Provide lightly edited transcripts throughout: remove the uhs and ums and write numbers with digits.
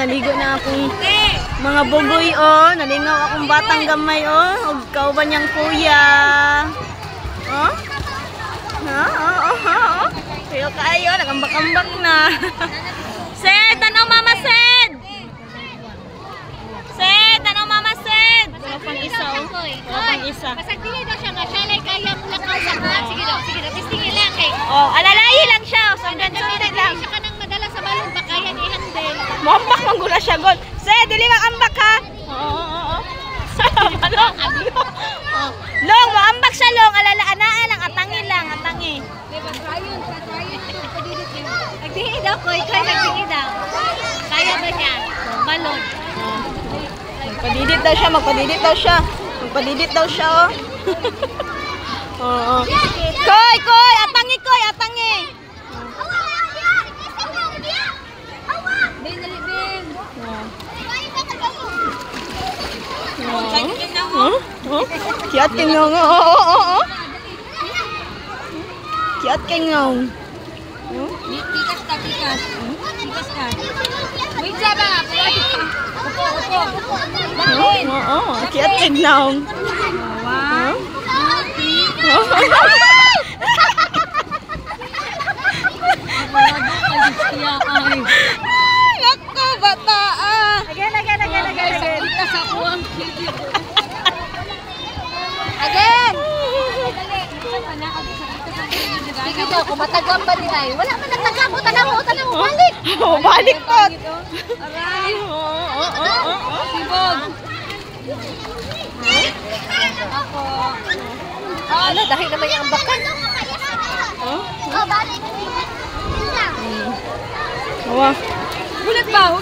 naligo na akong mga bugoy, oh. Nalingaw akong batang gamay, oh. Og kauban niyang kuya. Oh? Oh. Kayo kayo, nagambak-ambak na. Sed, ano mama Sed? Sed, ano mama Sed? Wala pang isa, oh. Wala pang isa. Pasagdili daw siya nga, siya lang kaya mula ka sa kuhan. Sige daw, testingin lang kay. Oh, alalayi lang siya, oh. Sundan lang. Siya ka nang madala sa balon, baka yan i-handle. Mambak mang gula siya, God. Sed, dili mag-ambak ha. Oo. Long, Long, maambak siya, Long. Alalaanaan lang, atangi lang, atangi. Nagtingin daw ko, ikaw nagtingin daw. Kaya ba niya? Balon. Magpadidit daw siya, magpadidit daw siya, oh. Oo. Koy, atangi, Koy, atangi. Kiat kengong, oh. Kiat kengong. Pikas ka. Wait sa ba? Upo. Oo, kiat kengong. Wow. Nako, bata. Again. Kita sa buwang kili. Again. Sige daw, kung matagam ba nila eh. Wala man nagtagam mo, tanaw mo, balik. Balik po. Aray. Oo. Sibog. Ako. Ala, dahil naman yung ambakan. Balik. Wow. Hulat ba?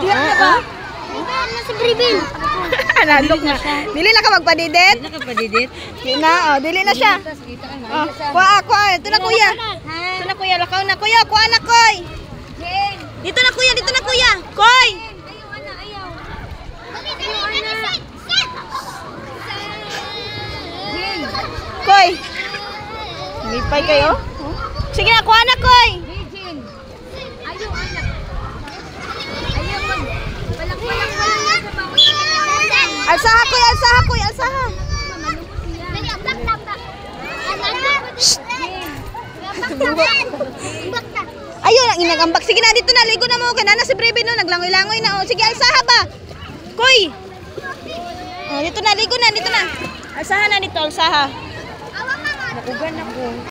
Diyan na ba? Si Bribin. Analog na. Dili na ka magpadidit? Dili na, oh, dili na siya. Oh, kuha. Ito na kuya. Lakaw na kuya. Kuha na, Koy. Dito na kuya. Koy. Koy. Lipay kayo? Sige na, kuha na, Koy. Alsaha, Koy. Ayun, ang inagambak. Sige na, dito na. Ligo na mo. Kanana si Brebe, no? Naglangoy-langoy na. Oh. Sige, alsaha ba? Koy. Oh, dito na. Ligo na. Alsaha na dito. Alsaha. Nakugan ako.